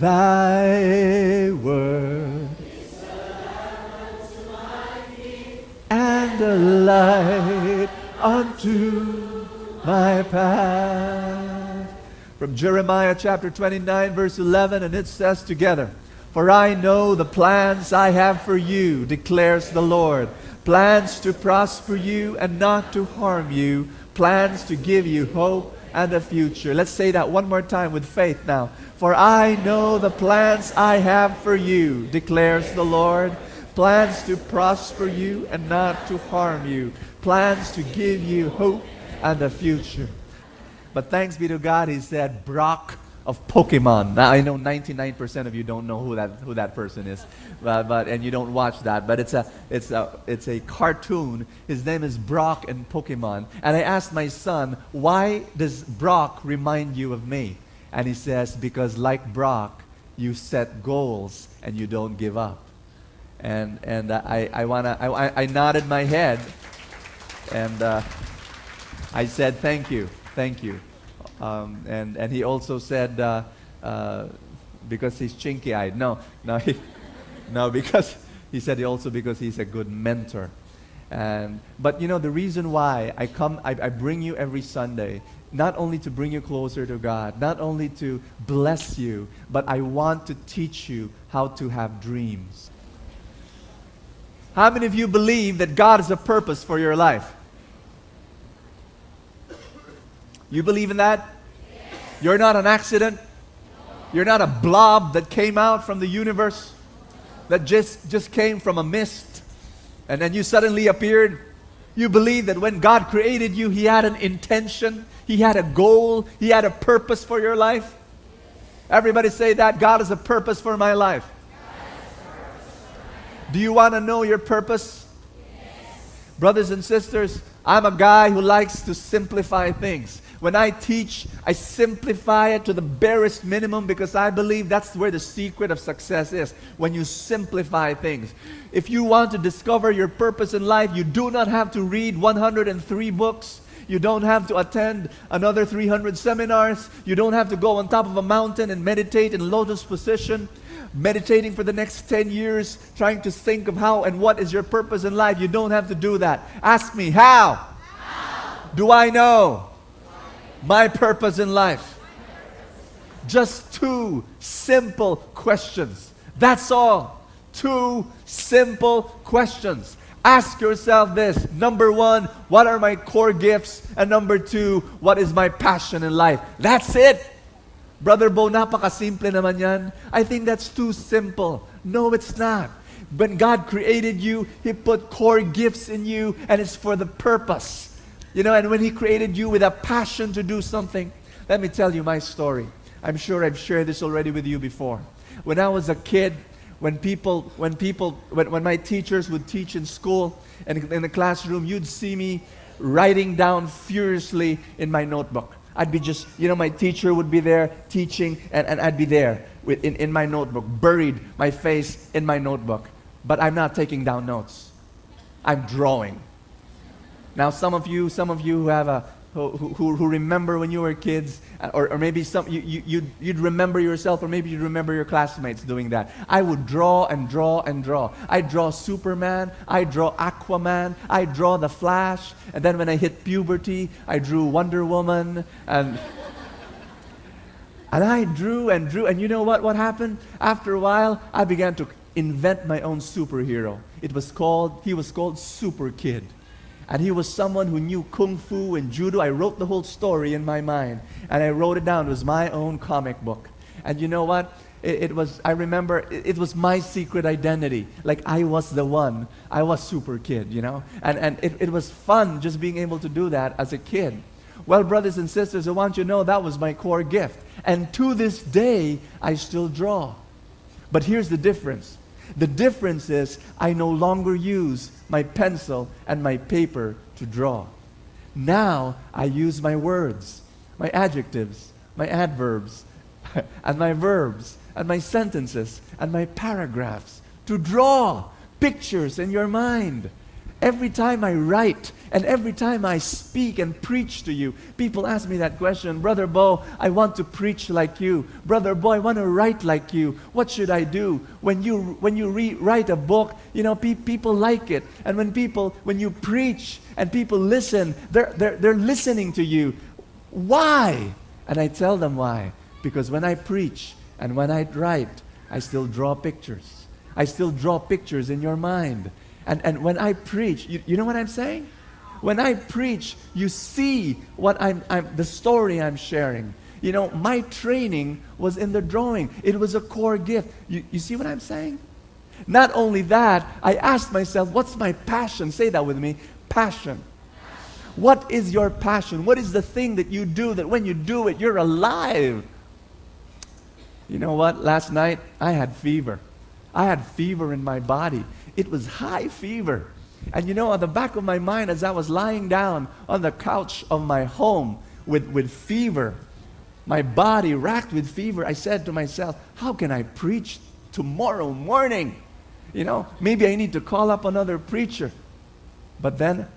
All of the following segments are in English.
Thy word and a light unto my path. From Jeremiah chapter 29 verse 11, and it says together, For I know the plans I have for you, declares the Lord. Plans to prosper you and not to harm you. Plans to give you hope and a future. Let's say that one more time with faith now. For I know the plans I have for you, declares the Lord. Plans to prosper you and not to harm you. Plans to give you hope and a future. But thanks be to God, he said, Brock of Pokemon. Now I know 99% of you don't know who that person is, but and you don't watch that. But it's a cartoon. His name is Brock and Pokemon. And I asked my son, why does Brock remind you of me? And he says, because like Brock, you set goals and you don't give up. And I nodded my head, and I said, thank you. And he also said, because he's chinky-eyed. No, because he said because he's a good mentor. But you know, the reason why I bring you every Sunday, not only to bring you closer to God, not only to bless you, but I want to teach you how to have dreams. How many of you believe that God has a purpose for your life? You believe in that? Yes. You're not an accident? No. You're not a blob that came out from the universe, that just came from a mist, and then you suddenly appeared? You believe that when God created you, He had an intention, He had a goal, He had a purpose for your life? Everybody say that. God has a purpose for my life. Do you want to know your purpose? Yes. Brothers and sisters, I'm a guy who likes to simplify things. When I teach, I simplify it to the barest minimum because I believe that's where the secret of success is, when you simplify things. If you want to discover your purpose in life, you do not have to read 103 books. You don't have to attend another 300 seminars. You don't have to go on top of a mountain and meditate in lotus position, meditating for the next 10 years, trying to think of how and what is your purpose in life. You don't have to do that. Ask me, how do I know my purpose in life? Just two simple questions. That's all. Two simple questions. Ask yourself this. Number one, what are my core gifts? And number two, what is my passion in life? That's it. Brother Bo, napakasimple naman yan. I think that's too simple. No, it's not. When God created you, He put core gifts in you, and it's for the purpose. You know, and when He created you with a passion to do something, let me tell you my story. I'm sure I've shared this already with you before. When I was a kid, when my teachers would teach in school and in the classroom, you'd see me writing down furiously in my notebook. I'd be just, my teacher would be there teaching, and I'd be there in my notebook, buried my face in my notebook. But I'm not taking down notes. I'm drawing. Now, some of you who have who remember when you were kids, or maybe you'd remember yourself, or maybe you'd remember your classmates doing that. I would draw and draw and draw. I draw Superman, I draw Aquaman, I draw the Flash, and then when I hit puberty, I drew Wonder Woman, and I drew, and you know what happened? After a while, I began to invent my own superhero. He was called Super Kid. And he was someone who knew kung fu and judo. I wrote the whole story in my mind, and I wrote it down. It was my own comic book. And you know what? I remember it was my secret identity. Like I was the one. I was Super Kid, And it was fun just being able to do that as a kid. Well, brothers and sisters, I want you to know that was my core gift. And to this day, I still draw. But here's the difference. The difference is I no longer use my pencil and my paper to draw. Now I use my words, my adjectives, my adverbs, and my verbs, and my sentences, and my paragraphs to draw pictures in your mind. every time I write and every time I speak and preach to you, people ask me that question, Brother Bo, I want to preach like you. Brother Bo, I want to write like you. What should I do? When you write a book, people like it. And when you preach and people listen, they're listening to you. Why? And I tell them why. Because when I preach and when I write, I still draw pictures. I still draw pictures in your mind. And when I preach, you know what I'm saying? When I preach, you see what the story I'm sharing. My training was in the drawing. It was a core gift. You see what I'm saying? Not only that, I asked myself, what's my passion? Say that with me. Passion. What is your passion? What is the thing that you do that when you do it, you're alive? You know what? Last night, I had fever. I had fever in my body. It was high fever. And on the back of my mind, as I was lying down on the couch of my home with fever, my body racked with fever, I said to myself, how can I preach tomorrow morning? Maybe I need to call up another preacher. But then,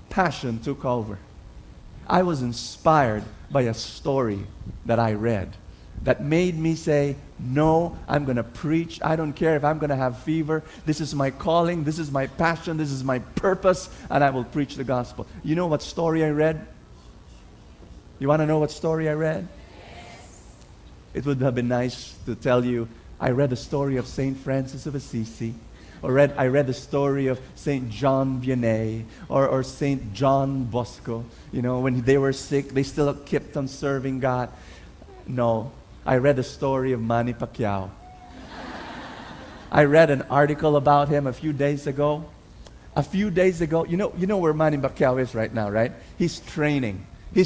passion took over. I was inspired by a story that I read that made me say, no, I'm going to preach. I don't care if I'm going to have fever. This is my calling. This is my passion. This is my purpose. And I will preach the gospel. You know what story I read? You want to know what story I read? Yes. It would have been nice to tell you, I read the story of St. Francis of Assisi. I read the story of St. John Vianney or St. John Bosco. When they were sick, they still kept on serving God. No. I read the story of Manny Pacquiao. I read an article about him a few days ago. You know where Manny Pacquiao is right now, right? He's training. I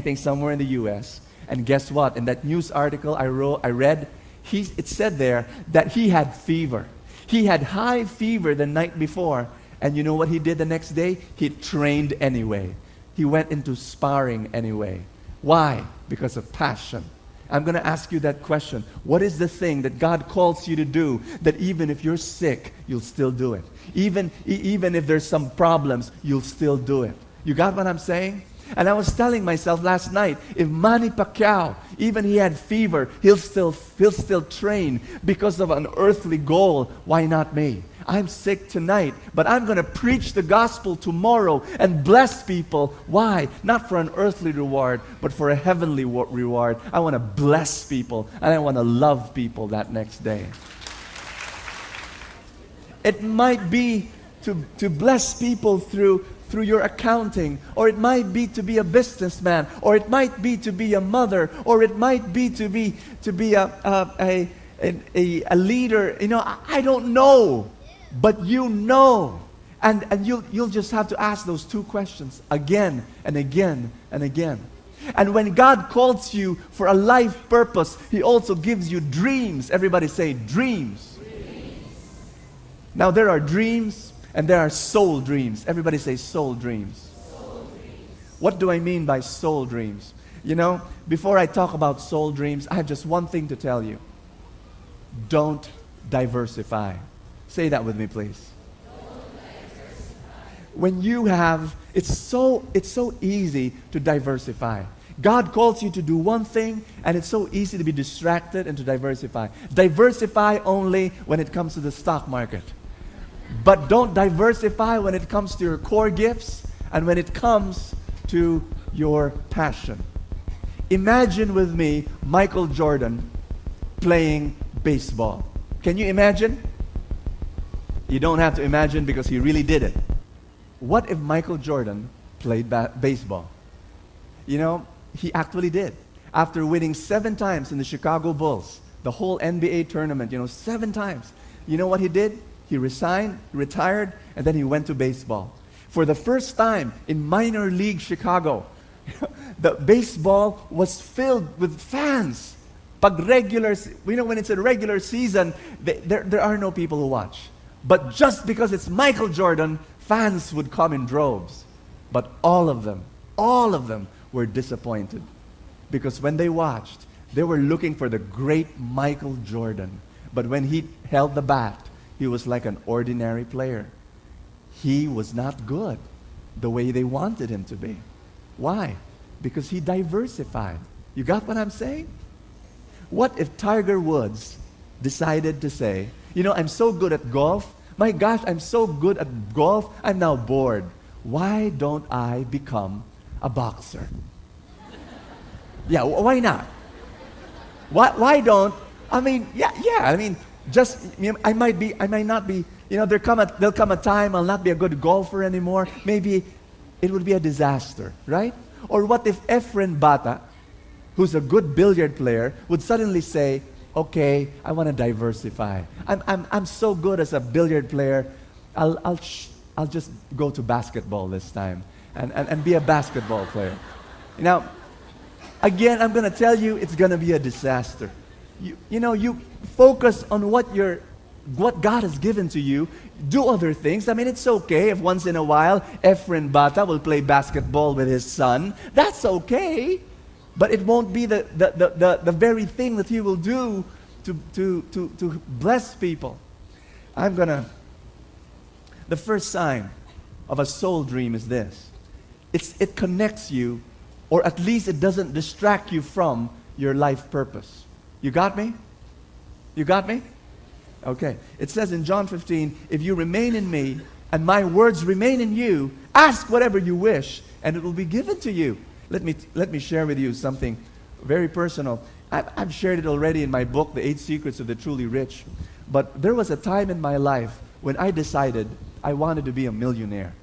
think, somewhere in the U.S. And guess what? In that news article I read, it said there that he had fever. He had high fever the night before. And you know what he did the next day? He trained anyway. He went into sparring anyway. Why? Because of passion. I'm going to ask you that question. What is the thing that God calls you to do that even if you're sick, you'll still do it? Even if there's some problems, you'll still do it. You got what I'm saying? And I was telling myself last night, if Manny Pacquiao, even he had fever, he'll still train because of an earthly goal. Why not me? I'm sick tonight, but I'm going to preach the gospel tomorrow and bless people. Why? Not for an earthly reward, but for a heavenly reward. I want to bless people, and I want to love people that next day. It might be to bless people through your accounting, or it might be to be a businessman, or it might be to be a mother, or it might be to be a leader. I don't know. But and you'll just have to ask those two questions again and again and again. And when God calls you for a life purpose, He also gives you dreams. Everybody say dreams. Now there are dreams and there are soul dreams. Everybody say soul dreams. Soul dreams. What do I mean by soul dreams? Before I talk about soul dreams, I have just one thing to tell you. Don't diversify. Say that with me, please. When you have, it's so easy to diversify. God calls you to do one thing, and it's so easy to be distracted and to diversify. Diversify only when it comes to the stock market. But don't diversify when it comes to your core gifts and when it comes to your passion. Imagine with me Michael Jordan playing baseball. Can you imagine? You don't have to imagine because he really did it. What if Michael Jordan played baseball? He actually did. After winning 7 times in the Chicago Bulls, the whole NBA tournament, 7 times. You know what he did? He retired, and then he went to baseball. For the first time in minor league Chicago, the baseball was filled with fans. When it's a regular season, there are no people who watch. But just because it's Michael Jordan, fans would come in droves. But all of them were disappointed. Because when they watched, they were looking for the great Michael Jordan. But when he held the bat, he was like an ordinary player. he was not good the way they wanted him to be. Why? Because he diversified. You got what I'm saying? What if Tiger Woods decided to say, I'm so good at golf. My gosh, I'm so good at golf, I'm now bored. Why don't I become a boxer? Yeah, why not? Why don't, I mean, I might not be, there'll come a time I'll not be a good golfer anymore. Maybe it would be a disaster, right? Or what if Efren Bata, who's a good billiard player, would suddenly say, okay, I want to diversify. I'm so good as a billiard player, I'll just go to basketball this time and be a basketball player. Now, again, I'm going to tell you, it's going to be a disaster. You focus on what God has given to you. Do other things. I mean, it's okay if once in a while Efren Bata will play basketball with his son. That's okay. But it won't be the very thing that he will do to bless people. The first sign of a soul dream is this. It connects you, or at least it doesn't distract you from your life purpose. You got me? You got me? Okay. It says in John 15, if you remain in me and my words remain in you, ask whatever you wish and it will be given to you. Let me share with you something very personal. I've shared it already in my book, The 8 Secrets of the Truly Rich. But there was a time in my life when I decided I wanted to be a millionaire.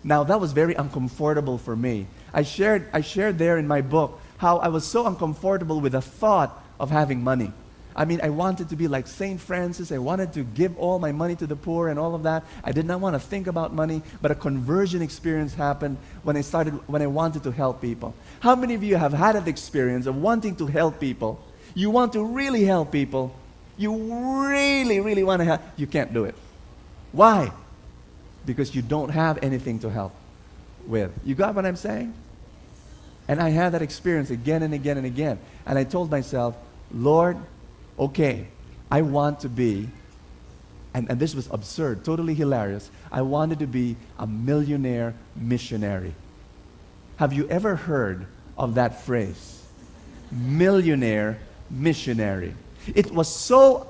Now, that was very uncomfortable for me. I shared there in my book how I was so uncomfortable with the thought of having money. I mean, I wanted to be like St. Francis. I wanted to give all my money to the poor and all of that. I did not want to think about money, but a conversion experience happened when I wanted to help people. How many of you have had an experience of wanting to help people? You want to really help people. You really, really want to help. You can't do it. Why? Because you don't have anything to help with. You got what I'm saying? And I had that experience again and again and again. And I told myself, Lord, okay, I want to be, and this was absurd, totally hilarious, I wanted to be a millionaire missionary. Have you ever heard of that phrase? Millionaire missionary. It was so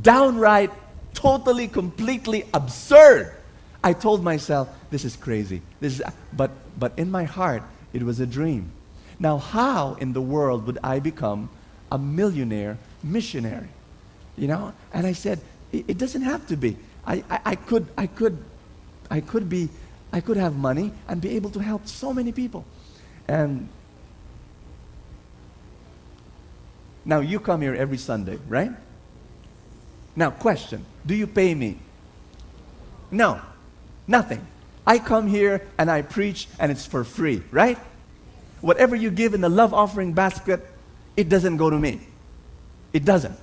downright, totally, completely absurd. I told myself, this is crazy. But in my heart, it was a dream. Now, how in the world would I become a millionaire missionary? And I said, it doesn't have to be. I could have money and be able to help so many people. And now you come here every Sunday, right? Now, question, do you pay me? No, nothing. I come here and I preach and it's for free, right? Whatever you give in the love offering basket, it doesn't go to me. It doesn't.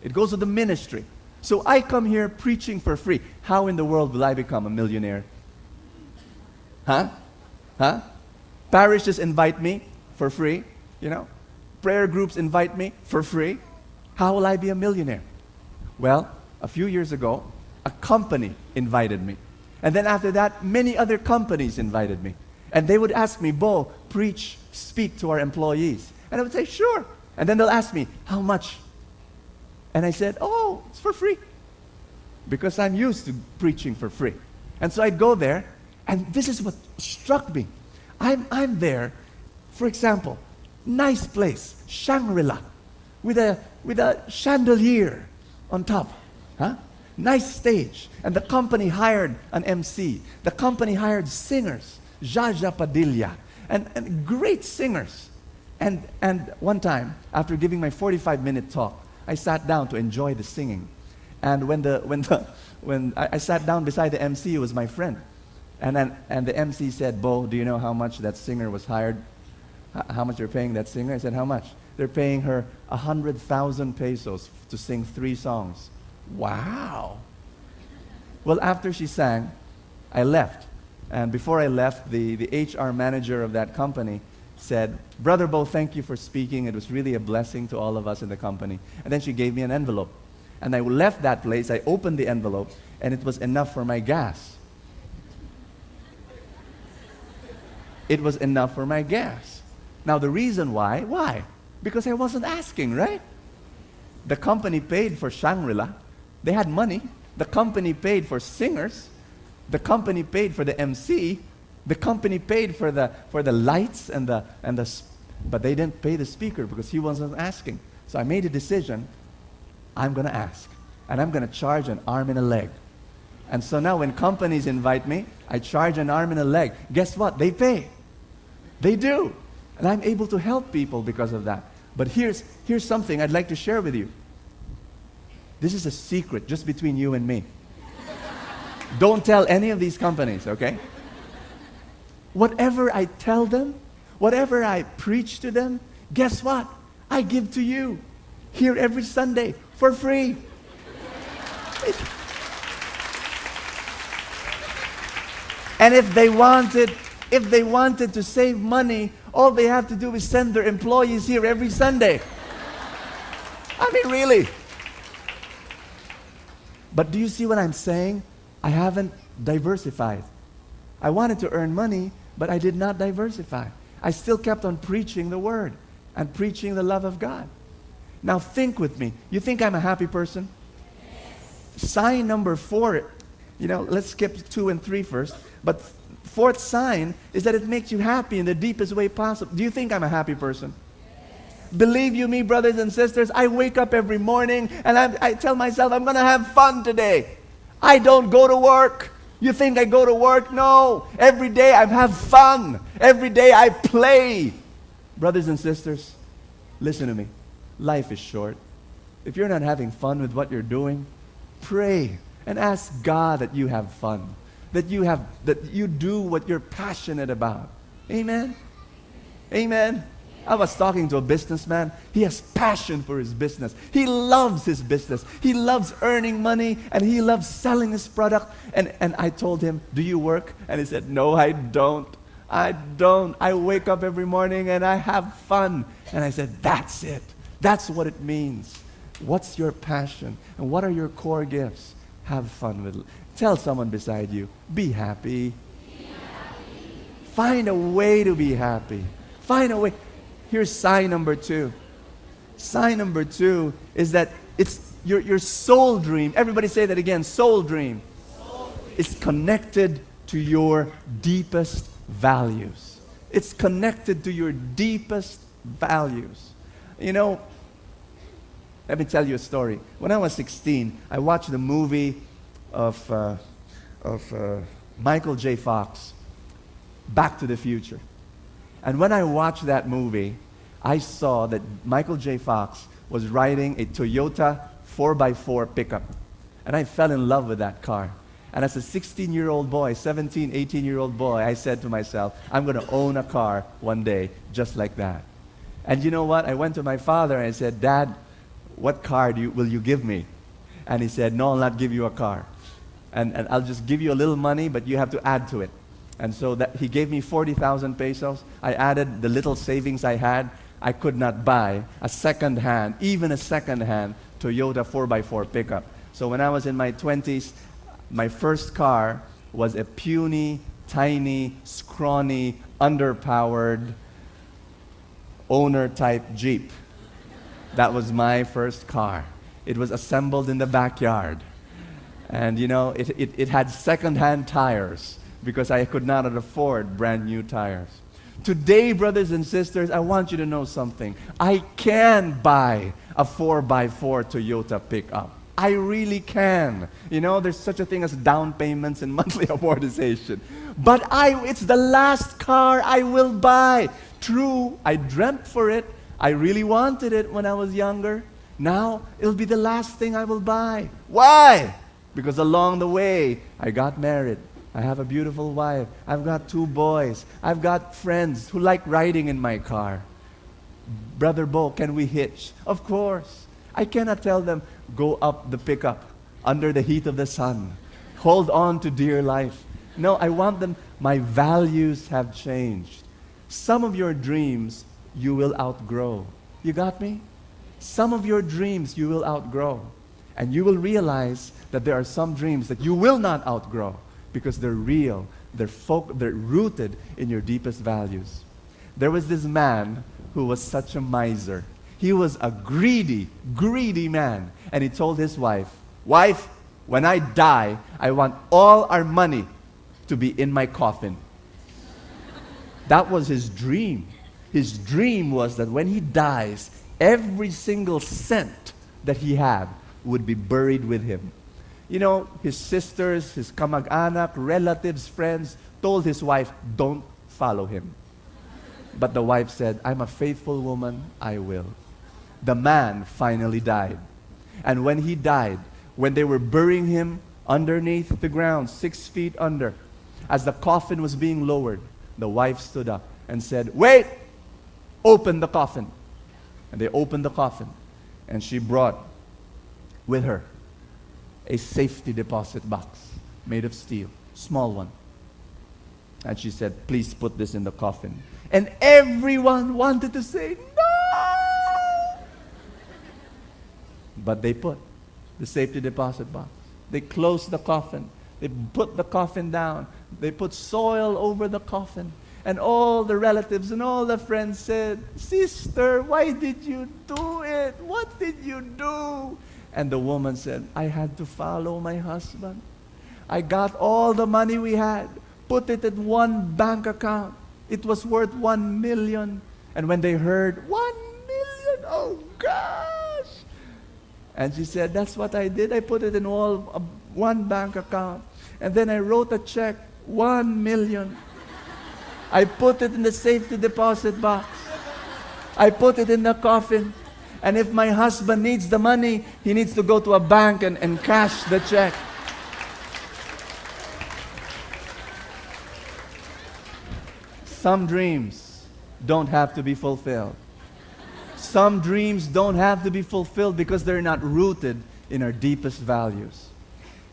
It goes to the ministry. So I come here preaching for free. How in the world will I become a millionaire? Huh? Parishes invite me for free, Prayer groups invite me for free. How will I be a millionaire? Well, a few years ago, a company invited me. And then after that, many other companies invited me. And they would ask me, Bo, preach, speak to our employees. And I would say, sure. And then they'll ask me, how much? And I said, oh, it's for free. Because I'm used to preaching for free. And so I'd go there, and this is what struck me. I'm there, for example, nice place, Shangri-La, with a chandelier on top. Nice stage. And the company hired an MC. The company hired singers, Jaja Padilla, and great singers. And one time, after giving my 45-minute talk, I sat down to enjoy the singing. And when I sat down beside the MC, it was my friend. And the MC said, Bo, do you know how much that singer was hired? How much they're paying that singer? I said, how much? They're paying her 100,000 pesos to sing 3 songs. Wow. Well, after she sang, I left. And before I left, the HR manager of that company said, Brother Bo, thank you for speaking. It was really a blessing to all of us in the company. And then she gave me an envelope. And I left that place. I opened the envelope, and it was enough for my gas. it was enough for my gas. Now the reason why? Because I wasn't asking, right? The company paid for Shangri-La. They had money. The company paid for singers. The company paid for the MC. The company paid for the lights but they didn't pay the speaker because he wasn't asking. So I made a decision. I'm going to ask. And I'm going to charge an arm and a leg. And so now when companies invite me, I charge an arm and a leg. Guess what? They pay. They do. And I'm able to help people because of that. But here's something I'd like to share with you. This is a secret just between you and me. Don't tell any of these companies, okay? Whatever I tell them, whatever I preach to them, guess what? I give to you here every Sunday for free. And if they wanted to save money, all they have to do is send their employees here every Sunday. I mean, really. But do you see what I'm saying? I haven't diversified. I wanted to earn money, but I did not diversify. I still kept on preaching the Word and preaching the love of God. Now think with me. You think I'm a happy person? Yes. Sign number 4, let's skip 2 and 3 first. But 4th sign is that it makes you happy in the deepest way possible. Do you think I'm a happy person? Yes. Believe you me, brothers and sisters, I wake up every morning and I tell myself I'm going to have fun today. I don't go to work. You think I go to work? No. Every day I have fun. Every day I play. Brothers and sisters, listen to me. Life is short. If you're not having fun with what you're doing, pray and ask God that you have fun. That you do what you're passionate about. Amen? Amen? I was talking to a businessman. He has passion for his business. He loves his business. He loves earning money and he loves selling his product. And I told him, do you work? And he said, no, I don't. I don't. I wake up every morning and I have fun. And I said, that's it. That's what it means. What's your passion? And what are your core gifts? Have fun with it. Tell someone beside you, be happy. Be happy. Find a way to be happy. Find a way. Here's sign number 2. Sign number 2 is that it's your soul dream. Everybody say that again. Soul dream. It's connected to your deepest values. It's connected to your deepest values. Let me tell you a story. When I was 16, I watched the movie of Michael J. Fox, Back to the Future. And when I watched that movie, I saw that Michael J. Fox was riding a Toyota 4x4 pickup. And I fell in love with that car. And as a 16-year-old boy, 17, 18-year-old boy, I said to myself, I'm going to own a car one day just like that. And you know what? I went to my father and I said, Dad, what car will you give me? And he said, no, I'll not give you a car. And I'll just give you a little money, but you have to add to it. And so he gave me 40,000 pesos. I added the little savings I had. I could not buy even a second-hand Toyota 4x4 pickup. So when I was in my 20s, my first car was a puny, tiny, scrawny, underpowered, owner-type Jeep. That was my first car. It was assembled in the backyard. And it had second-hand tires because I could not afford brand new tires. Today, brothers and sisters, I want you to know something. I can buy a 4x4 Toyota pickup. I really can. There's such a thing as down payments and monthly amortization. But it's the last car I will buy. True, I dreamt for it. I really wanted it when I was younger. Now, it'll be the last thing I will buy. Why? Because along the way, I got married. I have a beautiful wife. I've got 2 boys. I've got friends who like riding in my car. Brother Bo, can we hitch? Of course. I cannot tell them, go up the pickup under the heat of the sun. Hold on to dear life. No, I want them. My values have changed. Some of your dreams you will outgrow. You got me? Some of your dreams you will outgrow. And you will realize that there are some dreams that you will not outgrow because they're real, They're rooted in your deepest values. There was this man who was such a miser. He was a greedy, greedy man. And he told his wife, "Wife, when I die, I want all our money to be in my coffin." That was his dream. His dream was that when he dies, every single cent that he had would be buried with him. You know, his sisters, his kamag-anak, relatives, friends told his wife, "Don't follow him." But the wife said, "I'm a faithful woman, I will." The man finally died. And when he died, when they were burying him underneath the ground, 6 feet under, as the coffin was being lowered, the wife stood up and said, "Wait! Open the coffin." And they opened the coffin. And she brought with her a safety deposit box made of steel, small one. And she said, "Please put this in the coffin." And everyone wanted to say, "No!" But they put the safety deposit box. They closed the coffin. They put the coffin down. They put soil over the coffin. And all the relatives and all the friends said, "Sister, why did you do it? What did you do?" And the woman said, "I had to follow my husband. I got all the money we had, put it in one bank account. It was worth 1 million. And when they heard, 1 million, oh gosh. And she said, "That's what I did. I put it in one bank account. And then I wrote a check, 1 million. I put it in the safety deposit box. I put it in the coffin. And if my husband needs the money, he needs to go to a bank and cash the check." Some dreams don't have to be fulfilled. Some dreams don't have to be fulfilled because they're not rooted in our deepest values.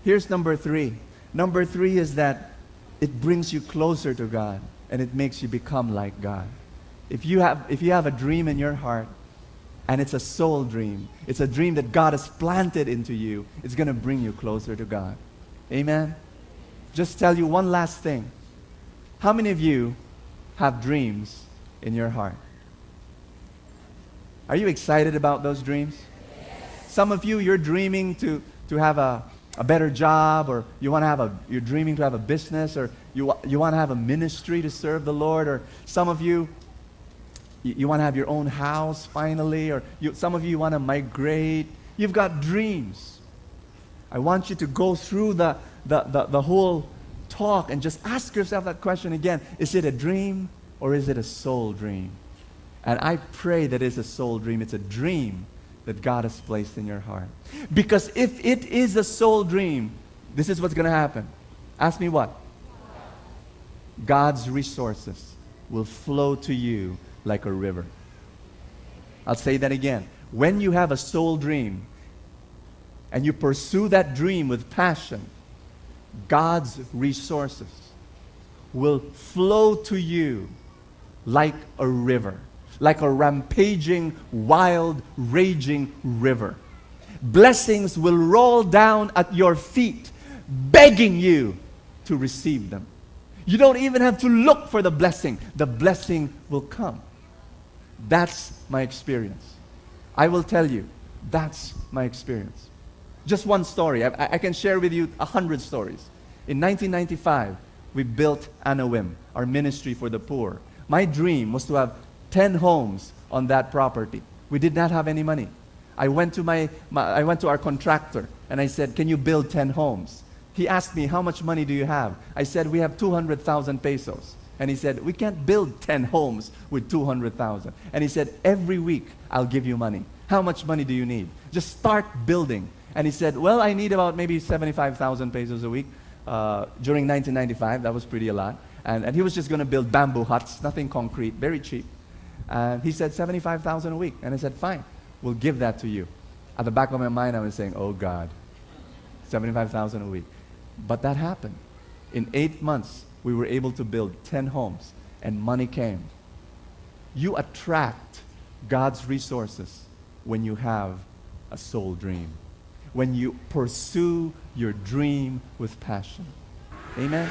Here's number 3. Number 3 is that it brings you closer to God and it makes you become like God. If you have a dream in your heart and it's a soul dream, it's a dream that God has planted into you, it's going to bring you closer to God. Amen? Just tell you one last thing. How many of you have dreams in your heart? Are you excited about those dreams? Yes. Some of you, you're dreaming to have a better job, or you're dreaming to have a business, or you want to have a ministry to serve the Lord, or some of you want to have your own house finally, or some of you want to migrate. You've got dreams. I want you to go through the whole talk and just ask yourself that question again. Is it a dream or is it a soul dream? And I pray that it's a soul dream. It's a dream that God has placed in your heart. Because if it is a soul dream, this is what's going to happen. Ask me what? God's resources will flow to you like a river. I'll say that again. When you have a soul dream and you pursue that dream with passion, God's resources will flow to you like a river, like a rampaging, wild, raging river. Blessings will roll down at your feet, begging you to receive them. You don't even have to look for the blessing. The blessing will come. That's my experience. I will tell you, that's my experience. Just one story. I can share with you 100 stories. In 1995, we built Anawim, our ministry for the poor. My dream was to have 10 homes on that property. We did not have any money. I went to our contractor and I said, "Can you build 10 homes?" He asked me, "How much money do you have?" I said, "We have 200,000 pesos. And he said, "We can't build 10 homes with 200,000. And he said, "Every week I'll give you money. How much money do you need? Just start building." And he said, "Well, I need about maybe 75,000 pesos a week." During 1995, that was pretty a lot. And he was just going to build bamboo huts, nothing concrete, very cheap. And he said 75,000 a week. And I said, "Fine, we'll give that to you." At the back of my mind, I was saying, "Oh God, 75,000 a week." But that happened. In 8 months, we were able to build 10 homes and money came. You attract God's resources when you have a soul dream, when you pursue your dream with passion. Amen?